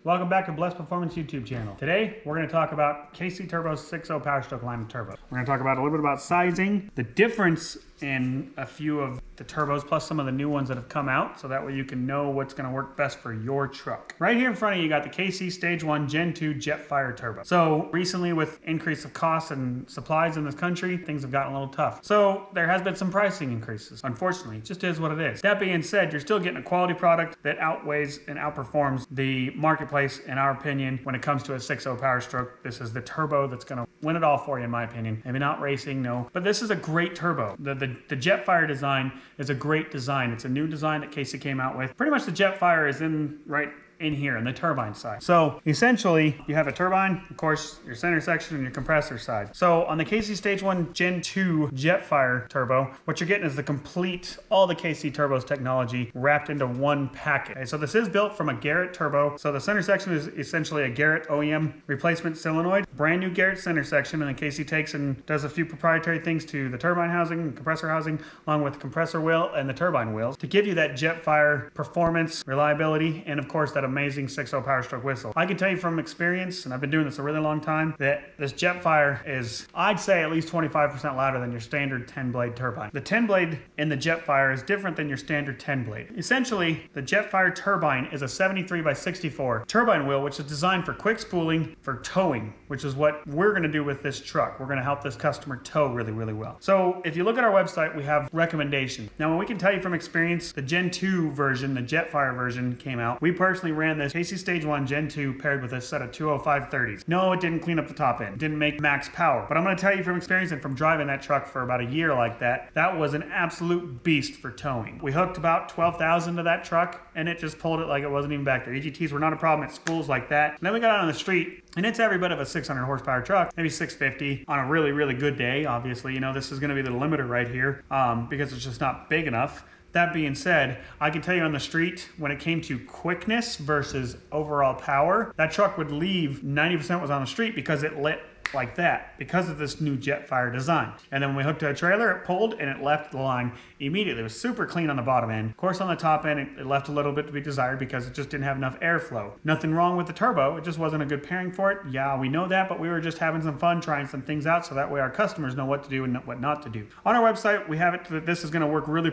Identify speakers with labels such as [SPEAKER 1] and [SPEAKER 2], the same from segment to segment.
[SPEAKER 1] Welcome back to Blessed Performance YouTube channel. Today, we're going to talk about KC Turbo's 6.0 Power Stroke Alignment Turbo. We're going to talk about a little bit about sizing, the difference in a few of the turbos, plus some of the new ones that have come out, so that way you can know what's going to work best for your truck. Right here in front of you, you got the KC Stage 1 Gen 2 Jetfire Turbo. So recently, with increase of costs and supplies in this country, things have gotten a little tough. So there has been some pricing increases. Unfortunately, it just is what it is. That being said, you're still getting a quality product that outweighs and outperforms the marketplace, in our opinion, when it comes to a 6.0 Power Stroke. This is the turbo that's going to win it all for you, in my opinion. Maybe not racing, no, but this is a great turbo. The Jetfire design is a great design. It's a new design that KC came out with. Pretty much the Jetfire is in here in the turbine side. So essentially you have a turbine, of course, your center section and your compressor side. So on the KC Stage 1 Gen 2 Jetfire Turbo, what you're getting is the complete, all the KC Turbo's technology wrapped into one packet. Okay, so this is built from a Garrett turbo. So the center section is essentially a Garrett OEM replacement solenoid, brand new Garrett center section, and then KC takes and does a few proprietary things to the turbine housing and compressor housing, along with the compressor wheel and the turbine wheels, to give you that Jetfire performance, reliability, and of course that amazing 6.0 Power Stroke whistle. I can tell you from experience, and I've been doing this a really long time, that this Jetfire is, I'd say, at least 25% louder than your standard 10-blade turbine. The 10-blade in the Jetfire is different than your standard 10-blade. Essentially, the Jetfire turbine is a 73 by 64 turbine wheel, which is designed for quick spooling for towing, which is what we're going to do with this truck. We're going to help this customer tow really, really well. So if you look at our website, we have recommendations. Now, when we can tell you from experience, the Gen 2 version, the Jetfire version came out. We personally ran this KC Stage 1 Gen 2 paired with a set of 205/30s. No, it didn't clean up the top end. It didn't make max power. But I'm going to tell you from experience and from driving that truck for about a year like that, that was an absolute beast for towing. We hooked about 12,000 to that truck and it just pulled it like it wasn't even back there. EGTs were not a problem. It spools like that. And then we got out on the street and it's every bit of a 600 horsepower truck, maybe 650 on a really, really good day. Obviously, you know, this is going to be the limiter right here because it's just not big enough. That being said, I can tell you on the street, when it came to quickness versus overall power, that truck would leave 90% was on the street because it lit like that because of this new Jetfire design. And then when we hooked to a trailer, it pulled and it left the line immediately. It was super clean on the bottom end. Of course, on the top end, it left a little bit to be desired because it just didn't have enough airflow. Nothing wrong with the turbo. It just wasn't a good pairing for it. Yeah, we know that, but we were just having some fun trying some things out so that way our customers know what to do and what not to do. On our website, we have it that this is going to work really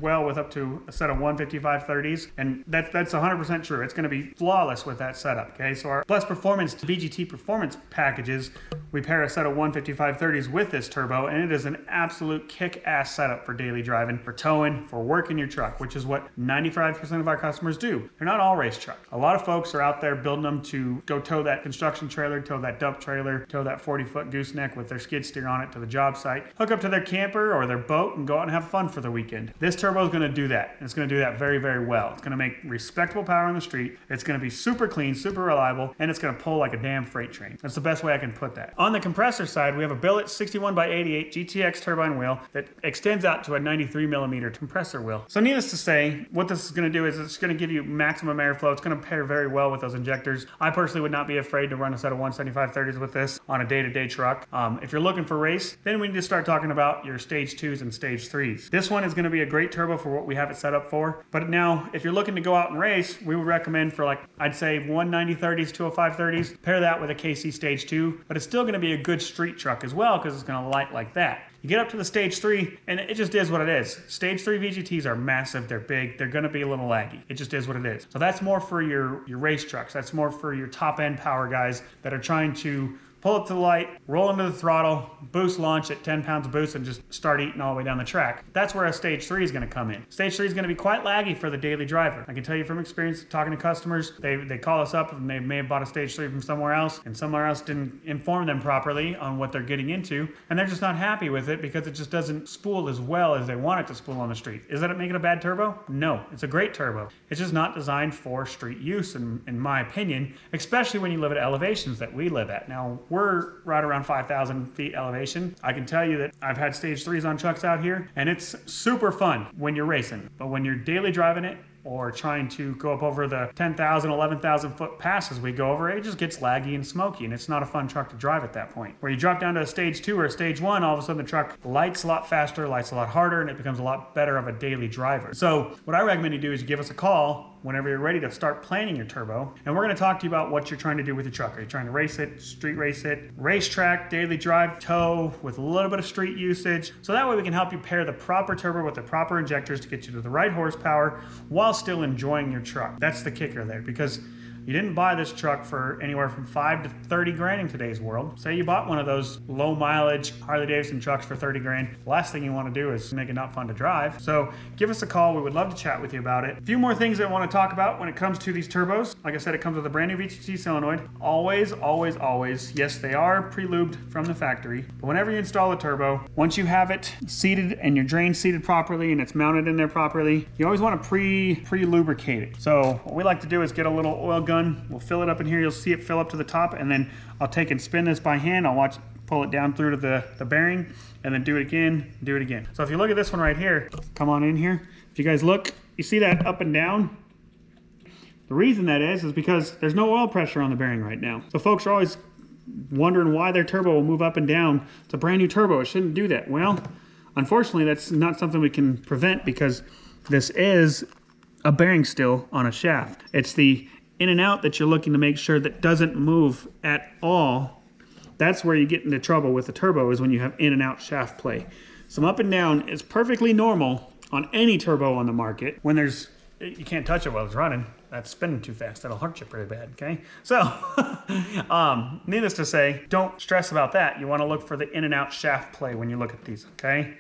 [SPEAKER 1] well with up to a set of 155/30s, and that's 100% true. It's going to be flawless with that setup. Okay, so our Blessed Performance VGT performance packages, we pair a set of 155/30s with this turbo, and it is an absolute kick-ass setup for daily driving, for towing, for working your truck, which is what 95% of our customers do. They're not all race trucks. A lot of folks are out there building them to go tow that construction trailer, tow that dump trailer, tow that 40-foot gooseneck with their skid steer on it to the job site, hook up to their camper or their boat and go out and have fun for the weekend. This turbo is going to do that, and it's going to do that very, very well. It's going to make respectable power on the street. It's going to be super clean, super reliable, and it's going to pull like a damn freight train. That's the best way I can put that. On the compressor side, we have a billet 61 by 88 GTX turbine wheel that extends out to a 93 millimeter compressor wheel. So needless to say, what this is going to do is it's going to give you maximum airflow. It's going to pair very well with those injectors. I personally would not be afraid to run a set of 175/30s with this on a day-to-day truck. If you're looking for race, then we need to start talking about your stage 2s and stage 3s. This one is going to be a great turbo for what we have it set up for. But now, if you're looking to go out and race, we would recommend for, like, I'd say 190/30s, 205/30s, pair that with a KC Stage 2, but it's still going to be a good street truck as well because it's going to light like that. You get up to the Stage 3, and it just is what it is. Stage 3 VGTs are massive, they're big, they're gonna be a little laggy. It just is what it is. So that's more for your race trucks. That's more for your top-end power guys that are trying to pull it to the light, roll into the throttle, boost launch at 10 pounds of boost and just start eating all the way down the track. That's where a Stage 3 is going to come in. Stage 3 is going to be quite laggy for the daily driver. I can tell you from experience talking to customers, they call us up and they may have bought a Stage 3 from somewhere else and somewhere else didn't inform them properly on what they're getting into, and they're just not happy with it because it just doesn't spool as well as they want it to spool on the street. Is that it making a bad turbo? No, it's a great turbo. It's just not designed for street use in my opinion, especially when you live at elevations that we live at. Now, we're right around 5,000 feet elevation. I can tell you that I've had Stage 3s on trucks out here, and it's super fun when you're racing. But when you're daily driving it, or trying to go up over the 10,000, 11,000 foot passes we go over, it just gets laggy and smoky, and it's not a fun truck to drive at that point. Where you drop down to a stage 2 or a stage 1, all of a sudden the truck lights a lot faster, lights a lot harder, and it becomes a lot better of a daily driver. So what I recommend you do is you give us a call whenever you're ready to start planning your turbo. And we're going to talk to you about what you're trying to do with your truck. Are you trying to race it, street race it, racetrack, daily drive, tow with a little bit of street usage? So that way we can help you pair the proper turbo with the proper injectors to get you to the right horsepower while still enjoying your truck. That's the kicker there, because you didn't buy this truck for anywhere from 5 to 30 grand in today's world. Say you bought one of those low mileage Harley Davidson trucks for 30 grand. The last thing you want to do is make it not fun to drive. So give us a call. We would love to chat with you about it. A few more things that I want to talk about when it comes to these turbos. Like I said, it comes with a brand new VGT solenoid. Always, always, always. Yes, they are pre-lubed from the factory. But whenever you install a turbo, once you have it seated and your drain seated properly and it's mounted in there properly, you always want to pre-lubricate it. So what we like to do is get a little oil gun. We'll fill it up in here. You'll see it fill up to the top, and then I'll take and spin this by hand. I'll watch pull it down through to the bearing, and then do it again, do it again. So if you look at this one right here, come on in here. If you guys look, you see that up and down? The reason that is because there's no oil pressure on the bearing right now. So folks are always wondering why their turbo will move up and down. It's a brand new turbo. It shouldn't do that. Well, unfortunately, that's not something we can prevent because this is a bearing still on a shaft. It's the in and out that you're looking to make sure that doesn't move at all. That's where you get into trouble with the turbo, is when you have in and out shaft play. Some up and down is perfectly normal on any turbo on the market. When you can't touch it while it's running. That's spinning too fast. That'll hurt you pretty bad, okay? So, needless to say, don't stress about that. You want to look for the in and out shaft play when you look at these, okay?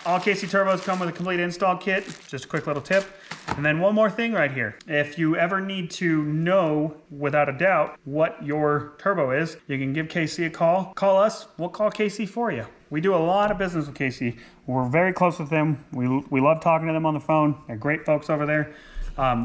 [SPEAKER 1] All KC turbos come with a complete install kit. Just a quick little tip. And then one more thing right here. If you ever need to know without a doubt what your turbo is, you can give KC a call. Call us. We'll call KC for you. We do a lot of business with KC. We're very close with them. We love talking to them on the phone. They're great folks over there.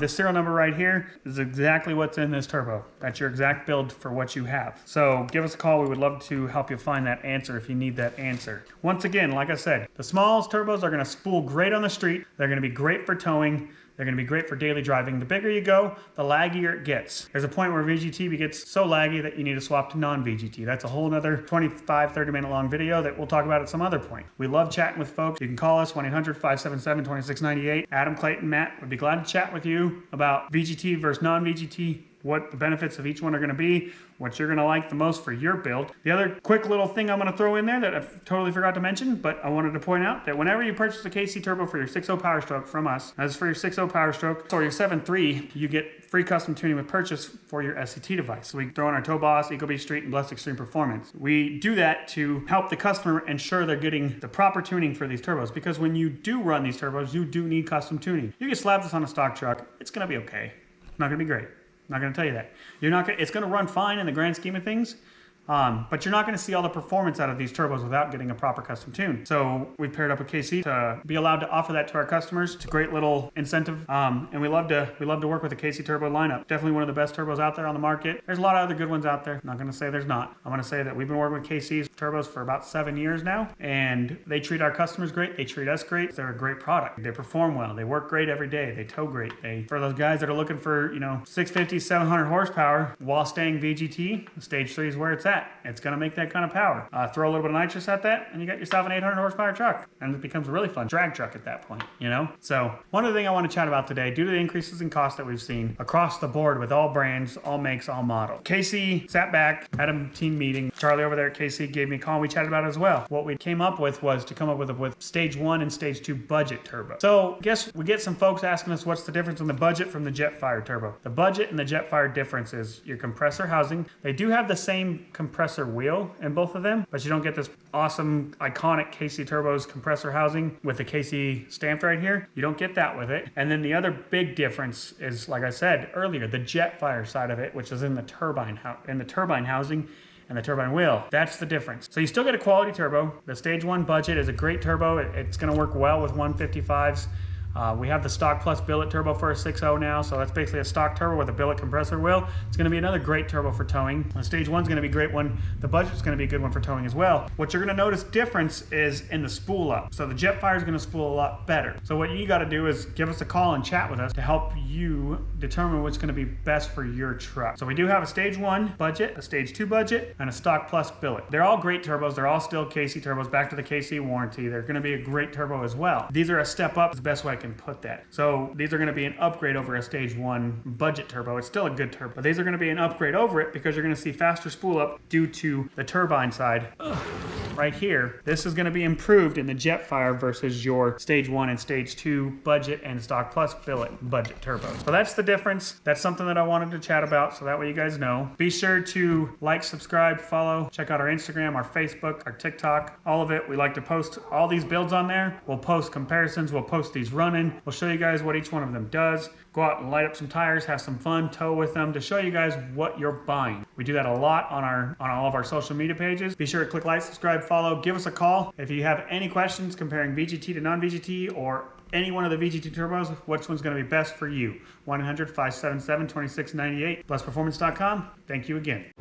[SPEAKER 1] This serial number right here is exactly what's in this turbo. That's your exact build for what you have. So give us a call. We would love to help you find that answer if you need that answer. Once again, like I said, the smallest turbos are going to spool great on the street. They're going to be great for towing. They're going to be great for daily driving. The bigger you go, the laggier it gets. There's a point where VGT gets so laggy that you need to swap to non-VGT. That's a whole nother 25, 30-minute long video that we'll talk about at some other point. We love chatting with folks. You can call us 1-800-577-2698. Adam, Clayton, Matt would be glad to chat with you about VGT versus non-VGT, what the benefits of each one are going to be, what you're going to like the most for your build. The other quick little thing I'm going to throw in there that I totally forgot to mention, but I wanted to point out that whenever you purchase a KC Turbo for your 6.0 Power Stroke from us, as for your 6.0 Power Stroke or your 7.3, you get free custom tuning with purchase for your SCT device. So we throw in our Tow Boss, Ecobee Street, and Blessed Extreme Performance. We do that to help the customer ensure they're getting the proper tuning for these turbos, because when you do run these turbos, you do need custom tuning. You can slap this on a stock truck. It's going to be okay. It's not going to be great. I'm not going to tell you that. It's going to run fine in the grand scheme of things, but you're not going to see all the performance out of these turbos without getting a proper custom tune. So we paired up with KC to be allowed to offer that to our customers. It's a great little incentive, and we love to work with the KC Turbo lineup. Definitely one of the best turbos out there on the market. There's a lot of other good ones out there. I'm not going to say there's not. I'm going to say that we've been working with KC's turbos for about 7 years now, and they treat our customers great. They treat us great. They're a great product. They perform well. They work great every day. They tow great. For those guys that are looking for 650, 700 horsepower while staying VGT, stage 3 is where it's at. It's going to make that kind of power. Throw a little bit of nitrous at that, and you got yourself an 800 horsepower truck, and it becomes a really fun drag truck at that point, So one other thing I want to chat about today, due to the increases in cost that we've seen across the board with all brands, all makes, all models. KC sat back, had a team meeting. Charlie over there at KC gave me a call, and we chatted about it as well. What we came up with was to come up with stage 1 and stage 2 budget turbo. So I guess we get some folks asking us what's the difference in the budget from the Jetfire turbo. The budget and the Jetfire difference is your compressor housing. They do have the same compressor wheel in both of them, but you don't get this awesome iconic KC Turbos compressor housing with the KC stamped right here. You don't get that with it. And then the other big difference is, like I said earlier, the Jetfire side of it, which is in the turbine housing and the turbine wheel. That's the difference. So you still get a quality turbo. The stage 1 budget is a great turbo. It's going to work well with 155s. We have the stock plus billet turbo for a 6.0 now, so that's basically a stock turbo with a billet compressor wheel. It's going to be another great turbo for towing. The stage 1 is going to be a great one. The budget's going to be a good one for towing as well. What you're going to notice difference is in the spool up. So the Jetfire is going to spool a lot better. So what you got to do is give us a call and chat with us to help you determine what's going to be best for your truck. So we do have a stage 1 budget, a stage 2 budget, and a stock plus billet. They're all great turbos. They're all still KC turbos, back to the KC warranty. They're going to be a great turbo as well. These are a step up, is the best way I can can put that. So these are going to be an upgrade over a stage 1 budget turbo. It's still a good turbo, but these are going to be an upgrade over it because you're going to see faster spool up due to the turbine side. Right here, this is going to be improved in the Jetfire versus your stage 1 and stage 2 budget and stock plus billet budget turbos. So that's the difference. That's something that I wanted to chat about, so that way you guys know. Be sure to like, subscribe, follow, check out our Instagram, our Facebook, our TikTok, all of it. We like to post all these builds on there. We'll post comparisons, we'll post these running. We'll show you guys what each one of them does. Go out and light up some tires, have some fun, tow with them to show you guys what you're buying. We do that a lot on all of our social media pages. Be sure to click like, subscribe, follow, give us a call. If you have any questions comparing VGT to non-VGT or any one of the VGT turbos, which one's going to be best for you? 1-800-577-2698, blessperformance.com. Thank you again.